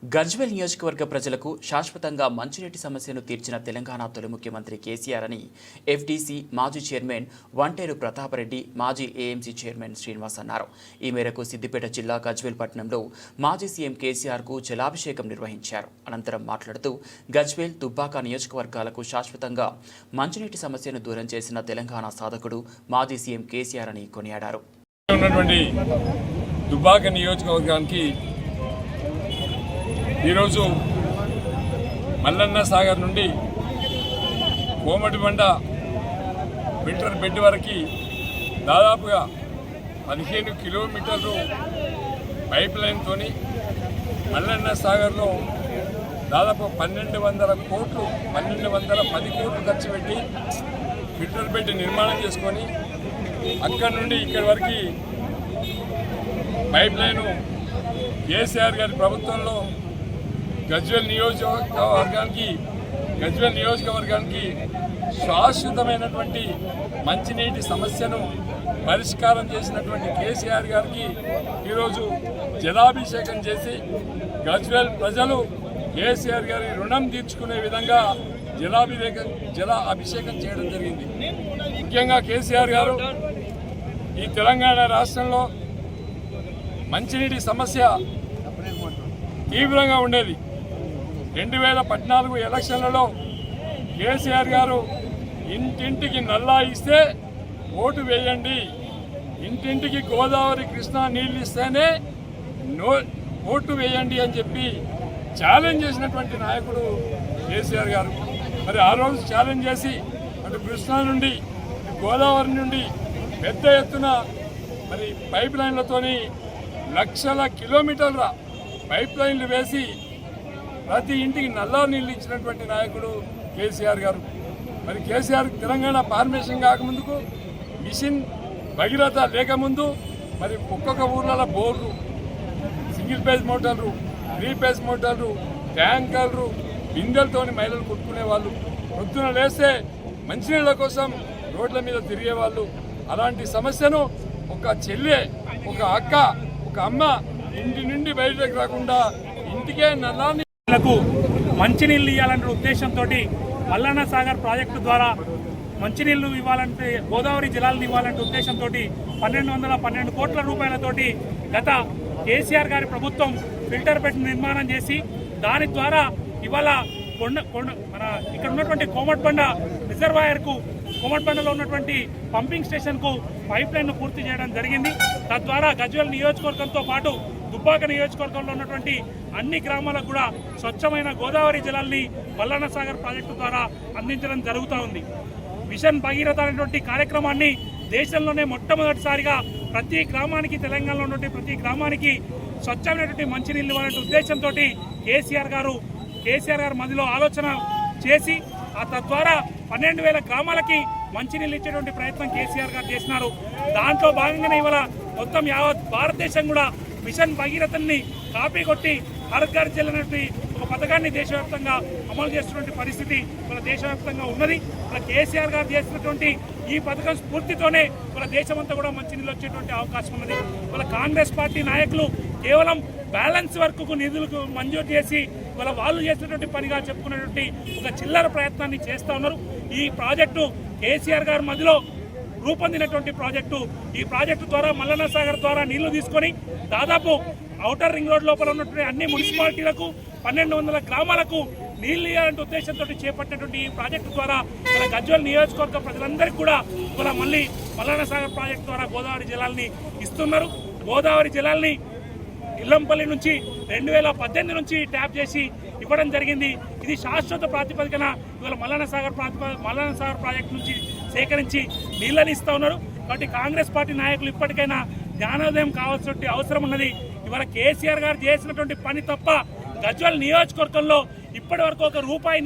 గజ్వేల్ నియోజకవర్గ ప్రజలకు శాశ్వతంగా మంచినీటి సమస్యను తీర్చిన తెలంగాణ తొలి ముఖ్యమంత్రి కేసీఆర్ అని ఎఫ్డీసీ మాజీ చైర్మన్ వంటేరు ప్రతాపరెడ్డి, మాజీ ఏఎంసీ చైర్మన్ శ్రీనివాస్ అన్నారు. ఈ మేరకు సిద్దిపేట జిల్లా గజ్వేల్ పట్టణంలో మాజీ సీఎం కేసీఆర్కు జలాభిషేకం నిర్వహించారు. అనంతరం మాట్లాడుతూ గజ్వేల్, దుబ్బాక నియోజకవర్గాలకు శాశ్వతంగా మంచినీటి సమస్యను దూరం చేసిన తెలంగాణ సాధకుడు మాజీ సీఎం కేసీఆర్ అని కొనియాడారు. దుబ్బాక నియోజకవర్గానికి ఈరోజు మల్లన్న సాగర్ నుండి కోమటిబండ ఫిల్టర్ బెడ్ వరకు దాదాపుగా 15 కిలోమీటర్లు పైప్ లైన్తో మల్లన్న సాగర్లో దాదాపు 1210 కోట్లు ఖర్చు పెట్టి ఫిల్టర్ బెడ్ నిర్మాణం చేసుకొని అక్కడి నుండి ఇక్కడి వరకు పైప్ లైను కేసీఆర్ గారి ప్రభుత్వంలో గజ్వేల్ నియోజకవర్గానికి శాశ్వతమైనటువంటి మంచినీటి సమస్యను పరిష్కారం చేసినటువంటి కేసీఆర్ గారికి ఈరోజు జలాభిషేకం చేసి గజ్వేల్ ప్రజలు కేసీఆర్ గారి రుణం తీర్చుకునే విధంగా జల అభిషేకం చేయడం జరిగింది. ముఖ్యంగా కేసీఆర్ గారు ఈ తెలంగాణ రాష్ట్రంలో మంచినీటి సమస్య తీవ్రంగా ఉండేది. 2014 ఎలక్షన్లలో కేసీఆర్ గారు ఇంటింటికి నల్లా ఇస్తే ఓటు వేయండి, ఇంటింటికి గోదావరి కృష్ణా నీళ్ళు ఇస్తేనే ఓటు వేయండి అని చెప్పి ఛాలెంజ్ చేసినటువంటి నాయకుడు కేసీఆర్ గారు. మరి ఆ రోజు ఛాలెంజ్ చేసి అటు కృష్ణా నుండి గోదావరి నుండి పెద్ద ఎత్తున మరి పైప్ లైన్లతోని లక్షల కిలోమీటర్ల పైప్ లైన్లు వేసి ప్రతి ఇంటికి నల్లా నీళ్ళు ఇచ్చినటువంటి నాయకుడు కేసీఆర్ గారు. మరి కేసీఆర్ తెలంగాణ ఫార్మేషన్ కాకముందుకు మిషన్ భగీరథ లేకముందు మరి ఒక్కొక్క ఊర్లలో బోర్లు, సింగిల్ పేజ్ మోటార్లు, 3 పేజ్ మోటార్లు, ట్యాంకర్లు, బిందెలతోని మహిళలు కొట్టుకునేవాళ్ళు. పొద్దున లేస్తే మంచినీళ్ళ కోసం రోడ్ల మీద తిరిగేవాళ్ళు. అలాంటి సమస్యను ఒక చెల్లె, ఒక అక్క, ఒక అమ్మ ఇంటి నుండి బయటకు రాకుండా ఇంటికే నల్లాలకు మంచినీళ్లు ఇవ్వాలనే ఉద్దేశంతో మల్లన్న సాగర్ ప్రాజెక్టు ద్వారా మంచినీళ్లు ఇవ్వాలంటే, గోదావరి జలాలను ఇవ్వాలంటే ఉద్దేశంతో 1212 కోట్ల రూపాయలతోటి గత కేసీఆర్ గారి ప్రభుత్వం ఫిల్టర్ బెడ్ నిర్మాణం చేసి దాని ద్వారా ఇవాళ మన ఇక్కడ ఉన్నటువంటి కోమటిబండ రిజర్వాయర్కు, కోమటిబండలో ఉన్నటువంటి పంపింగ్ స్టేషన్కు పైప్ లైన్ను పూర్తి చేయడం జరిగింది. తద్వారా గజ్వేల్ నియోజకవర్గంతో పాటు దుబ్బాక నియోజకవర్గంలో ఉన్నటువంటి అన్ని గ్రామాలకు కూడా స్వచ్ఛమైన గోదావరి జలాల్ని మల్లన్న సాగర్ ప్రాజెక్టు ద్వారా అందించడం జరుగుతూ ఉంది. మిషన్ భగీరథ అనేటువంటి కార్యక్రమాన్ని దేశంలోనే మొట్టమొదటిసారిగా ప్రతి గ్రామానికి, తెలంగాణలో ఉన్నటువంటి ప్రతి గ్రామానికి స్వచ్ఛమైనటువంటి మంచినీళ్ళు ఇవ్వాలనే ఉద్దేశంతో కేసీఆర్ గారు మధ్యలో ఆలోచన చేసి తద్వారా 12,000 గ్రామాలకి మంచినీళ్ళు ఇచ్చేటువంటి ప్రయత్నం కేసీఆర్ గారు చేసినారు. దాంట్లో భాగంగానే ఇవాళ మొత్తం యావత్ భారతదేశం కూడా మిషన్ భగీరథని కాపీ కొట్టి హర్ ఘర్ జల్ అనేటువంటి ఒక పథకాన్ని దేశవ్యాప్తంగా అమలు చేస్తున్నటువంటి పరిస్థితి మన దేశవ్యాప్తంగా ఉన్నది. మన కేసీఆర్ గారు చేసినటువంటి ఈ పథకం స్ఫూర్తితోనే మన దేశమంతా కూడా మంచినీళ్ళు వచ్చేటువంటి అవకాశం ఉన్నది. మన కాంగ్రెస్ పార్టీ నాయకులు కేవలం బ్యాలెన్స్ వర్క్కు నిధులకు మంజూరు చేసి వాళ్ళు చేసినటువంటి పనిగా చెప్పుకున్నటువంటి ఒక చిల్లర ప్రయత్నాన్ని చేస్తూ ఉన్నారు. ఈ ప్రాజెక్టు కేసీఆర్ గారి మధ్యలో రూపొందినటువంటి ప్రాజెక్టు. ఈ ప్రాజెక్టు ద్వారా మల్లన్న సాగర్ ద్వారా నీళ్లు తీసుకొని దాదాపు ఔటర్ రింగ్ రోడ్ లోపల ఉన్నటువంటి అన్ని మున్సిపాలిటీలకు 1200 గ్రామాలకు నీళ్లు ఇవ్వాలంటే ఉద్దేశంతో చేపట్టినటువంటి ఈ ప్రాజెక్టు ద్వారా మన గజ్వేల్ నియోజకవర్గ ప్రజలందరికీ కూడా ఇవాళ మళ్ళీ మల్లన్న సాగర్ ప్రాజెక్టు ద్వారా గోదావరి జలాల్ని ఇస్తున్నారు. గోదావరి జలాల్ని ఇల్లంపల్లి నుంచి 2018 నుంచి ట్యాప్ చేసి ఇవ్వడం జరిగింది. ఇది శాశ్వత ప్రాతిపదికన ఇవాళ మల్లన్న సాగర్ ప్రాజెక్టు నుంచి సేకరించి నీళ్ళని ఇస్తూ ఉన్నారు. కాబట్టి కాంగ్రెస్ పార్టీ నాయకులు ఇప్పటికైనా జ్ఞానోదయం కావాల్సిన అవసరం ఉన్నది. ఇవాళ కేసీఆర్ గారు చేసినటువంటి పని తప్ప గజ్వేల్ నియోజకవర్గంలో ఇప్పటి వరకు 1 రూపాయి